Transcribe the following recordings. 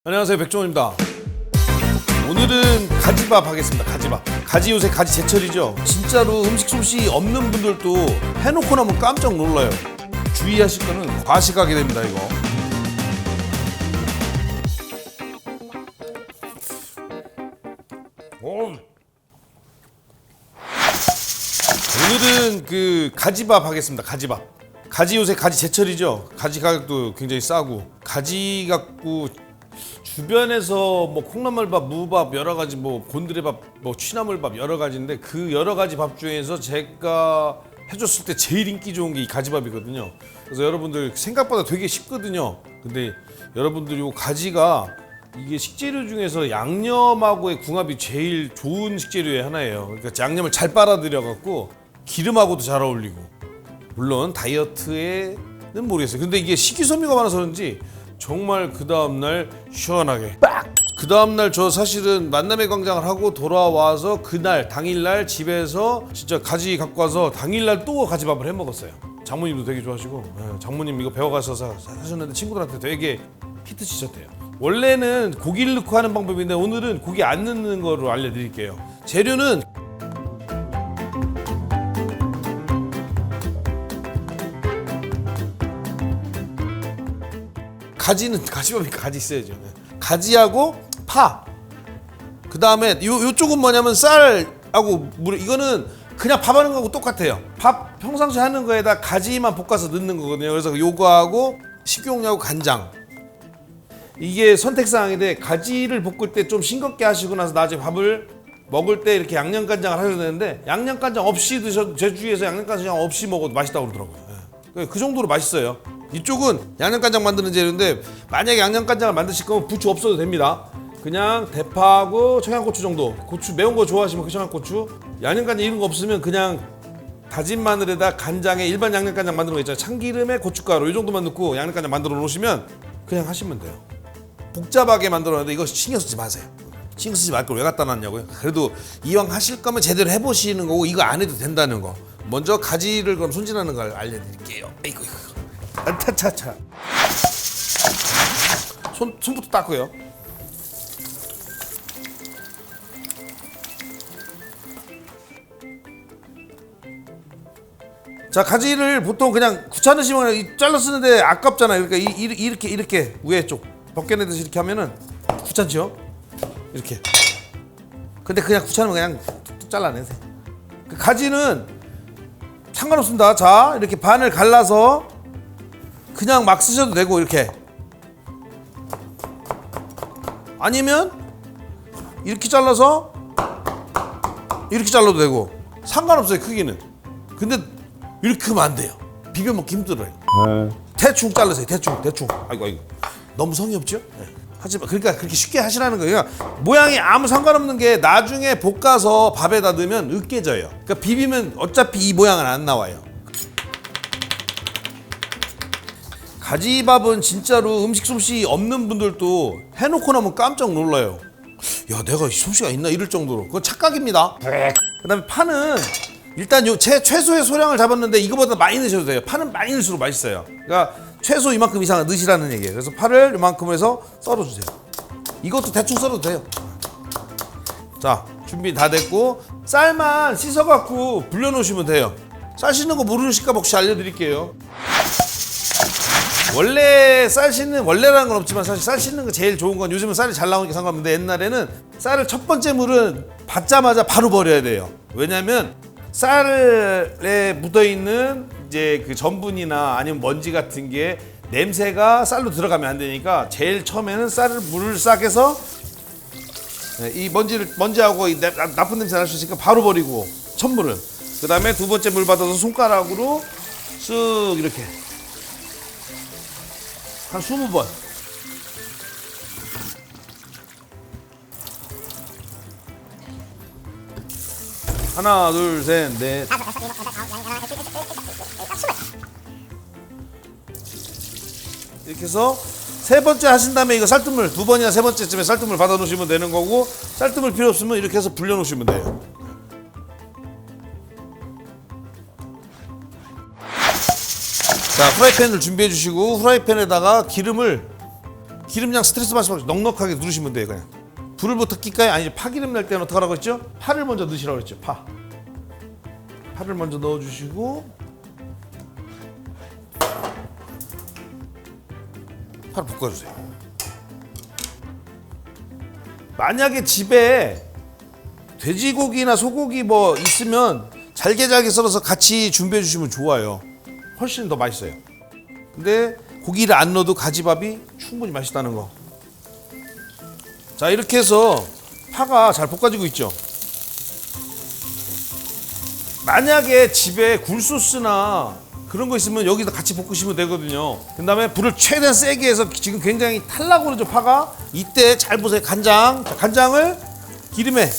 안녕하세요, 백종원입니다. 오늘은 가지밥 하겠습니다. 가지밥. 가지 요새 가지 제철이죠. 진짜로 음식 솜씨 없는 분들도 해놓고 나면 깜짝 놀라요. 주의하실 거는 과식하게 됩니다. 이거. 오늘은 그 가지밥 하겠습니다. 가지밥. 가지 요새 가지 제철이죠. 가지 가격도 굉장히 싸고 가지 갖고 주변에서 뭐 콩나물밥, 무밥 여러 가지 뭐 곤드레밥, 뭐 취나물밥 여러 가지인데 그 여러 가지 밥 중에서 제가 해줬을 때 제일 인기 좋은 게 이 가지밥이거든요. 그래서 여러분들 생각보다 되게 쉽거든요. 근데 여러분들 요 가지가 이게 식재료 중에서 양념하고의 궁합이 제일 좋은 식재료의 하나예요. 그러니까 양념을 잘 빨아들여 갖고 기름하고도 잘 어울리고, 물론 다이어트에는 모르겠어요. 근데 이게 식이섬유가 많아서 그런지 정말 그 다음날 시원하게 빡! 그 다음날 저 사실은 만남의 광장을 하고 돌아와서 그날 당일날 집에서 진짜 가지 갖고 와서 당일날 또 가지밥을 해 먹었어요. 장모님도 되게 좋아하시고, 장모님 이거 배워가셔서 하셨는데 친구들한테 되게 히트 치셨대요. 원래는 고기를 넣고 하는 방법인데 오늘은 고기 안 넣는 거로 알려드릴게요. 재료는 가지는 가지밥이니까 가지 있어야죠. 가지하고 파. 그 다음에 요쪽은 뭐냐면 쌀하고 물. 이거는 그냥 밥 하는 거하고 똑같아요. 밥 평상시 하는 거에다 가지만 볶아서 넣는 거거든요. 그래서 요거하고 식용유하고 간장. 이게 선택사항인데 가지를 볶을 때 좀 싱겁게 하시고 나서 나중에 밥을 먹을 때 이렇게 양념간장을 하셔야 되는데 양념간장 없이 드셔도 제 주위에서 양념간장 없이 먹어도 맛있다고 그러더라고요. 그 정도로 맛있어요. 이쪽은 양념간장 만드는 재료인데 만약에 양념간장을 만드실 거면 부추 없어도 됩니다. 그냥 대파하고 청양고추 정도. 고추 매운 거 좋아하시면 그 청양고추. 양념간장 이런 거 없으면 그냥 다진 마늘에다 간장에 일반 양념간장 만드는 거 있잖아요. 참기름에 고춧가루 이 정도만 넣고 양념간장 만들어 놓으시면 그냥 하시면 돼요. 복잡하게 만들어 놨는데 이거 신경 쓰지 마세요. 신경 쓰지 말 걸 왜 갖다 놨냐고요. 그래도 이왕 하실 거면 제대로 해보시는 거고 이거 안 해도 된다는 거. 먼저 가지를 그럼 손질하는 걸 알려드릴게요. 이거. 차차차. 손부터 닦고요. 자, 가지를 보통 그냥 귀찮으시면 잘라 쓰는데 아깝잖아요. 그러니까 이렇게 위에 쪽 벗겨내듯이 이렇게 하면은 귀찮죠? 이렇게. 근데 그냥 귀찮으면 그냥 툭툭 잘라내세요. 그 가지는 상관없습니다. 자, 이렇게 반을 갈라서 그냥 막 쓰셔도 되고 이렇게. 아니면 이렇게 잘라서 이렇게 잘라도 되고 상관없어요, 크기는. 근데 이렇게 하면 안 돼요. 비벼 먹기 힘들어요. 대충 잘라세요. 대충. 아이고. 너무 성의 없죠? 네. 하지만 그러니까 그렇게 쉽게 하시라는 거예요. 그러니까 모양이 아무 상관없는 게 나중에 볶아서 밥에다 넣으면 으깨져요. 그러니까 비비면 어차피 이 모양은 안 나와요. 가지밥은 진짜로 음식 솜씨 없는 분들도 해놓고 나면 깜짝 놀라요. 야, 내가 솜씨가 있나 이럴 정도로. 그건 착각입니다. 그다음에 파는 일단 요 최소의 소량을 잡았는데 이거보다 많이 넣으셔도 돼요. 파는 많이 넣을수록 맛있어요. 그러니까 최소 이만큼 이상 넣으시라는 얘기예요. 그래서 파를 이만큼 해서 썰어주세요. 이것도 대충 썰어도 돼요. 자, 준비 다 됐고 쌀만 씻어갖고 불려놓으시면 돼요. 쌀 씻는 거 모르실까 혹시 알려드릴게요. 원래 쌀 씻는, 원래라는 건 없지만 사실 쌀 씻는 거 제일 좋은 건 요즘은 쌀이 잘 나오니까 상관없는데 옛날에는 쌀을 첫 번째 물은 받자마자 바로 버려야 돼요. 왜냐면 쌀에 묻어있는 이제 그 전분이나 아니면 먼지 같은 게 냄새가 쌀로 들어가면 안 되니까 제일 처음에는 쌀을 물을 싹 해서 이 먼지하고 이 나쁜 냄새 날 수 있으니까 바로 버리고 첫물은. 그 다음에 두 번째 물 받아서 손가락으로 쓱 이렇게 한 20번. 하나, 둘, 셋, 넷. 이렇게 해서 세 번째 하신 다음에 이거 쌀뜨물 두 번이나 세 번째쯤에 쌀뜨물 받아 놓으시면 되는 거고, 쌀뜨물 필요 없으면 이렇게 해서 불려 놓으시면 돼요. 자, 프라이팬을 준비해 주시고 프라이팬에다가 기름을 기름장 스트레스 받지 말고 넉넉하게 누르시면 돼요. 그냥 불을부터 낄까요? 아니 파기름 날 때는 어떻게 하라고 했죠? 파를 먼저 넣으시라고 했죠. 파를 먼저 넣어주시고 파를 볶아주세요. 만약에 집에 돼지고기나 소고기 뭐 있으면 잘게 썰어서 같이 준비해 주시면 좋아요. 훨씬 더 맛있어요. 근데 고기를 안 넣어도 가지밥이 충분히 맛있다는 거. 자, 이렇게 해서 파가 잘 볶아지고 있죠. 만약에 집에 굴소스나 그런 거 있으면 여기다 같이 볶으시면 되거든요. 그 다음에 불을 최대한 세게 해서 지금 굉장히 탈라고 그러죠, 파가. 이때 잘 보세요. 간장. 자, 간장을 기름에.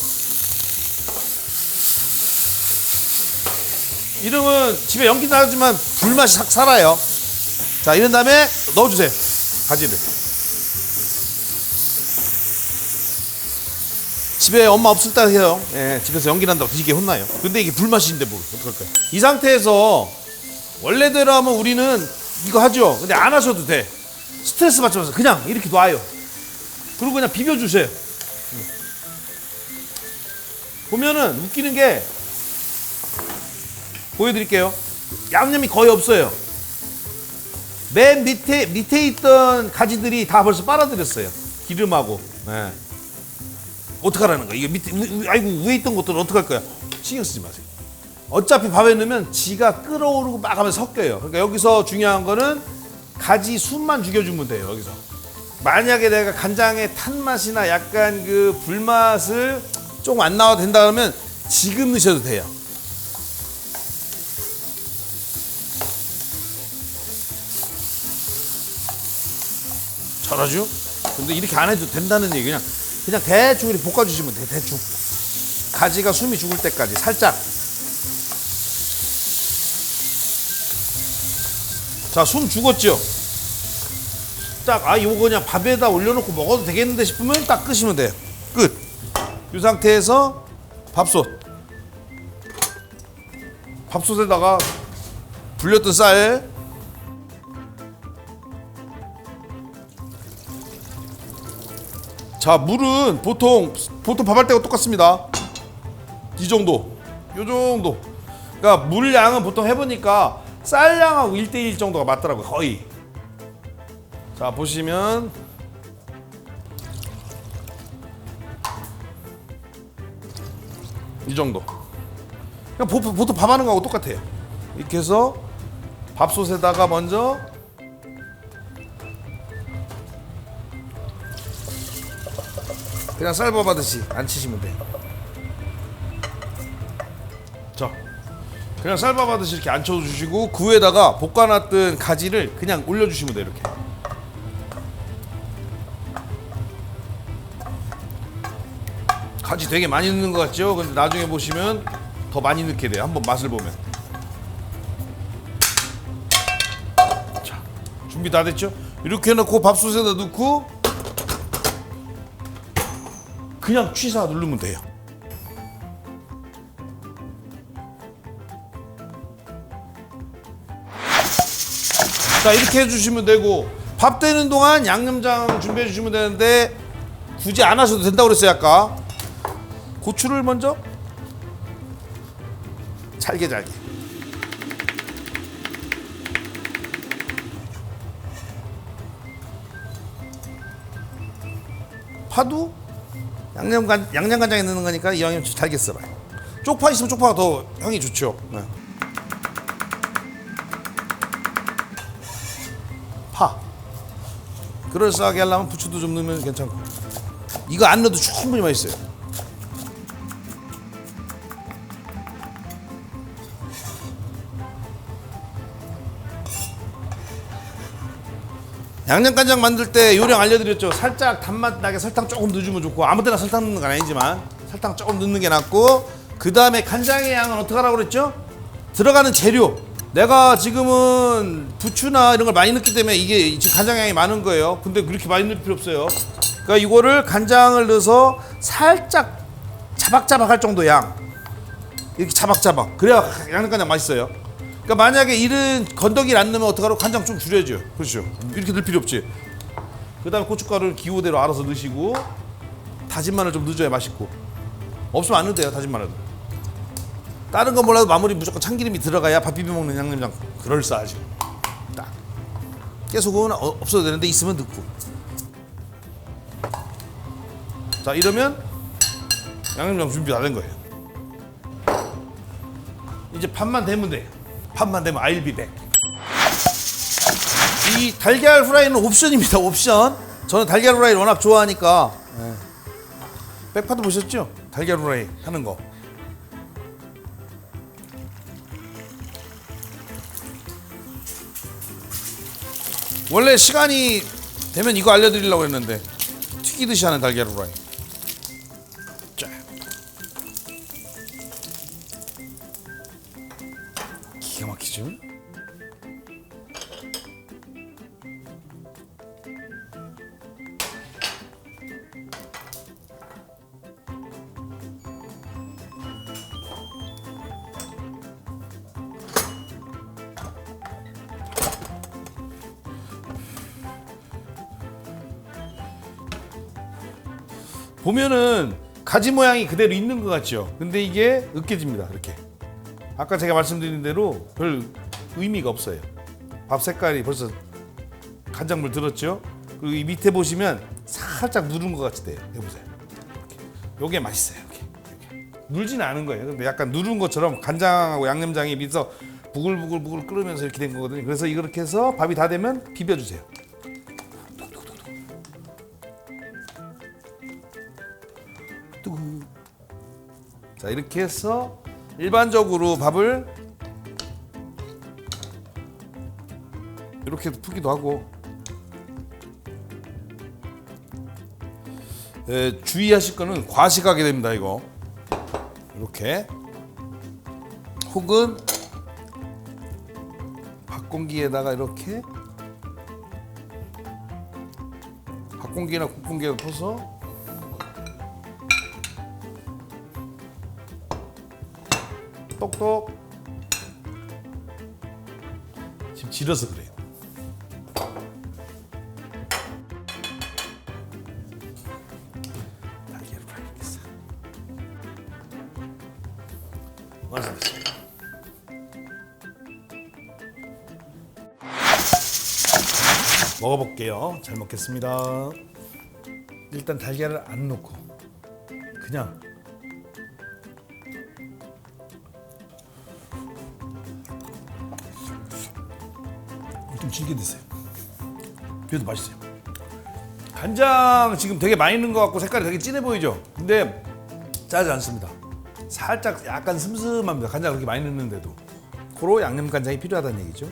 이러면 집에 연기 나지만 불맛이 싹 살아요. 자, 이런 다음에 넣어주세요. 가지를. 집에 엄마 없을 때 해요. 예, 집에서 연기 난다고 뒤지게 혼나요. 근데 이게 불맛인데 뭐 어떡할까요? 이 상태에서 원래대로 하면 우리는 이거 하죠. 근데 안 하셔도 돼. 스트레스 받지 마세요. 그냥 이렇게 놔요. 그리고 그냥 비벼주세요. 보면은 웃기는 게 보여드릴게요. 양념이 거의 없어요. 맨 밑에 있던 가지들이 다 벌써 빨아들였어요. 기름하고. 네. 어떡하라는 거야? 이게 아이고 위에 있던 것들은 어떡할 거야? 신경 쓰지 마세요. 어차피 밥에 넣으면 지가 끓어오르고 막 하면 섞여요. 그러니까 여기서 중요한 거는 가지 숨만 죽여주면 돼요. 여기서. 만약에 내가 간장의 탄맛이나 약간 그 불맛을 조금 안 나와도 된다 그러면 지금 넣으셔도 돼요. 잘하죠? 근데 이렇게 안 해도 된다는 얘기. 그냥 대충 이렇게 볶아주시면 돼요. 대충. 가지가 숨이 죽을 때까지 살짝. 자, 숨 죽었죠? 딱, 이거 그냥 밥에다 올려놓고 먹어도 되겠는데 싶으면 딱 끄시면 돼요. 끝. 이 상태에서 밥솥에다가 불렸던 쌀. 자, 물은 보통 밥할 때가 똑같습니다. 이 정도, 요 정도. 그러니까 물 양은 보통 해보니까 쌀 양하고 1대1 정도가 맞더라고요, 거의. 자, 보시면 이 정도. 그냥 보통 밥 하는 거하고 똑같아요. 이렇게 해서 밥솥에다가 먼저 그냥 쌀밥 하듯이 안 치시면 돼요. 자, 그냥 쌀밥 하듯이 이렇게 앉혀주시고 그 위에다가 볶아놨던 가지를 그냥 올려주시면 돼요. 이렇게. 가지 되게 많이 넣는 것 같죠? 근데 나중에 보시면 더 많이 넣게 돼요. 한번 맛을 보면. 자, 준비 다 됐죠? 이렇게 해놓고 밥솥에다 넣고 그냥 취사 누르면 돼요. 자, 이렇게 해주시면 되고 밥 되는 동안 양념장 준비해 주시면 되는데 굳이 안 하셔도 된다고 그랬어요. 아까 고추를 먼저 잘게 파도 양념간장에 넣는 거니까 이 양념 잘게 썰어요. 쪽파 있으면 쪽파가 더 향이 좋죠. 네. 파 그럴싸하게 하려면 부추도 좀 넣으면 괜찮고 이거 안 넣어도 충분히 맛있어요. 양념간장 만들 때 요령 알려드렸죠. 살짝 단맛 나게 설탕 조금 넣어주면 좋고 아무 때나 설탕 넣는 건 아니지만 설탕 조금 넣는 게 낫고 그 다음에 간장의 양은 어떻게 하라고 그랬죠? 들어가는 재료 내가 지금은 부추나 이런 걸 많이 넣기 때문에 이게 지금 간장 양이 많은 거예요. 근데 그렇게 많이 넣을 필요 없어요. 그러니까 이거를 간장을 넣어서 살짝 자박자박 할 정도 양 이렇게 자박자박 그래야 양념간장 맛있어요. 그러니까 만약에 이런 건더기를 안 넣으면 어떡하라고 간장 좀 줄여줘요. 그렇죠. 이렇게 넣을 필요 없지. 그 다음에 고춧가루를 기호대로 알아서 넣으시고 다진 마늘 좀 넣어줘야 맛있고 없으면 안 넣어도 돼요. 다진 마늘도. 다른 건 몰라도 마무리 무조건 참기름이 들어가야 밥 비벼 먹는 양념장 그럴싸하지. 딱 깨소금은 없어도 되는데 있으면 넣고. 자 이러면 양념장 준비 다 된 거예요. 이제 밥만 되면 돼. 밥만 되면 I'll be back. 이 달걀 후라이는 옵션입니다. 옵션. 저는 달걀 후라이를 워낙 좋아하니까. 네. 백파도 보셨죠? 달걀 후라이 하는 거. 원래 시간이 되면 이거 알려드리려고 했는데 튀기듯이 하는 달걀 후라이. 자. 기가 막히죠? 보면은 가지 모양이 그대로 있는 것 같죠. 근데 이게 으깨집니다. 이렇게. 아까 제가 말씀드린 대로 별 의미가 없어요. 밥 색깔이 벌써 간장물 들었죠. 그리고 이 밑에 보시면 살짝 누른 것 같이 돼요. 해보세요. 이렇게. 요게 맛있어요. 이렇게. 눌지는 않은 거예요. 근데 약간 누른 것처럼 간장하고 양념장이 밑에서 부글부글 끓으면서 이렇게 된 거거든요. 그래서 이렇게 해서 밥이 다 되면 비벼주세요. 자 이렇게 해서 일반적으로 밥을 이렇게 푸기도 하고 주의하실 거는 과식하게 됩니다. 이거 이렇게 혹은 밥공기에다가 이렇게 밥공기나 국공기에 퍼서 똑똑. 지금 질어서 그래요. 달걀을 이렇게 싹 완성됐습니다. 먹어볼게요. 잘 먹겠습니다. 일단 달걀을 안 넣고 그냥 좀 질게 드세요. 그래도 맛있어요. 간장 지금 되게 많이 넣은 것 같고 색깔이 되게 진해 보이죠? 근데 짜지 않습니다. 살짝 약간 슴슴합니다. 간장 그렇게 많이 넣는데도. 고로 양념 간장이 필요하다는 얘기죠.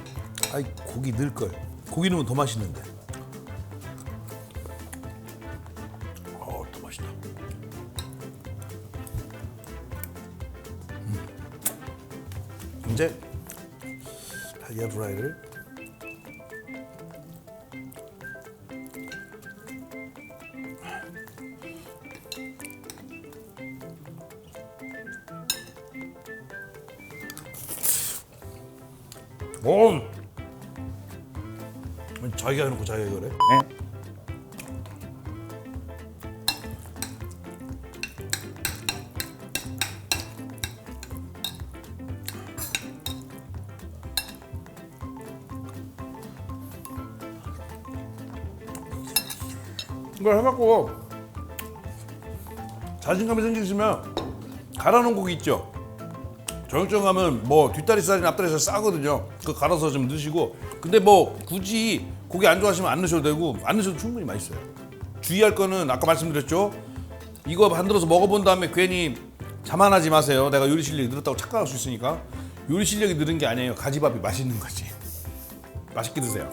아이 고기 넣을 걸. 고기 넣으면 더 맛있는데. 더 맛있다. 이제 달걀 후라이를 자기가 해놓고 자기가 그래? 네. 이걸 해갖고 자신감이 생기시면 갈아놓은 고기 있죠? 정육점 가면 뭐 뒷다리살이나 앞다리살 싸거든요. 그거 갈아서 좀 넣으시고 근데 뭐 굳이 고기 안 좋아하시면 안 넣으셔도 되고 안 넣으셔도 충분히 맛있어요. 주의할 거는 아까 말씀드렸죠? 이거 만들어서 먹어본 다음에 괜히 자만하지 마세요. 내가 요리 실력이 늘었다고 착각할 수 있으니까. 요리 실력이 늘은 게 아니에요. 가지밥이 맛있는 거지. 맛있게 드세요.